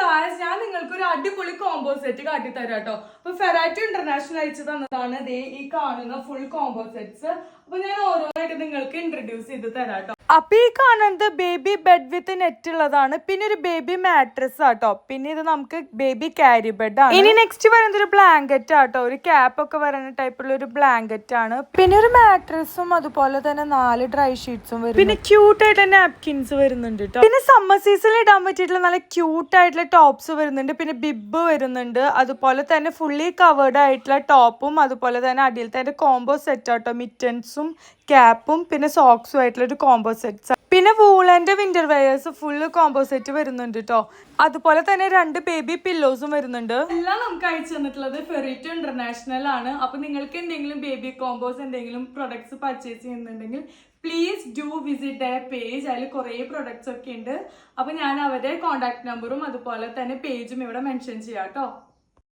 Guys, ഞാൻ നിങ്ങൾക്ക് ഒരു അടിപൊളി കോംബോ സെറ്റ് കാട്ടിത്തരാം കേട്ടോ. അപ്പൊ ഫെറാറ്റി ഇന്റർനാഷണൽ അയച്ചു തന്നതാണ് ഈ കാണുന്ന ഫുൾ കോംബോ സെറ്റ്സ്. അപ്പൊ ഞാൻ ഓരോന്നായിട്ട് നിങ്ങൾക്ക് ഇൻട്രൊഡ്യൂസ് ചെയ്ത് തരാം കേട്ടോ. അപ്പൊ ഈ കാണുന്നത് ബേബി ബെഡ് വിത്ത് നെറ്റ് ഉള്ളതാണ്. പിന്നെ ഒരു ബേബി മാട്രസ് ആട്ടോ. പിന്നെ ഇത് നമുക്ക് ബേബി ക്യാരി ബെഡ് ആണ്. ഇനി നെക്സ്റ്റ് വരുന്നത് ഒരു ബ്ലാങ്കറ്റ് ആട്ടോ. ഒരു ക്യാപ്പ് ഒക്കെ വരുന്ന ടൈപ്പുള്ള ഒരു ബ്ലാങ്കറ്റ് ആണ്. പിന്നെ ഒരു മാട്രസും അതുപോലെ തന്നെ 4 ഡ്രൈ ഷീറ്റ്സും വരും. പിന്നെ ക്യൂട്ട് ആയിട്ട് നാപ്കിൻസ് വരുന്നുണ്ട് കേട്ടോ. പിന്നെ സമ്മർ സീസണിൽ ഇടാൻ പറ്റിയിട്ടുള്ള നല്ല ക്യൂട്ട് ആയിട്ടുള്ള ടോപ്സ് വരുന്നുണ്ട്. പിന്നെ ബിബ് വരുന്നുണ്ട്. അതുപോലെ തന്നെ ഫുള്ളി കവേർഡ് ആയിട്ടുള്ള ടോപ്പും അതുപോലെ തന്നെ അടിയിലത്തെ അതിന്റെ കോംബോ സെറ്റ് ആട്ടോ. മിറ്റൻസും ക്യാപ്പും പിന്നെ സോക്സും ആയിട്ടുള്ള ഒരു കോംബോ സെറ്റ്സ്. പിന്നെ വൂളന്റെ winter wears full combo set വരുന്നുണ്ട് കേട്ടോ. അതുപോലെ തന്നെ 2 ബേബി പില്ലോസും വരുന്നുണ്ട്. എല്ലാം നമുക്ക് അയച്ചു തന്നിട്ടുള്ളത് ഫെറിറ്റോ ഇന്റർനാഷണൽ ആണ്. അപ്പൊ നിങ്ങൾക്ക് എന്തെങ്കിലും ബേബി കോംബോസ് എന്തെങ്കിലും പ്രൊഡക്ട്സ് പർച്ചേസ് ചെയ്യുന്നുണ്ടെങ്കിൽ please do visit the page. അതിൽ കുറേ പ്രൊഡക്ട്സ് ഒക്കെ ഉണ്ട്. അപ്പൊ ഞാൻ അവരുടെ കോൺടാക്ട് നമ്പറും അതുപോലെ തന്നെ പേജും ഇവിടെ മെൻഷൻ ചെയ്യാം കേട്ടോ.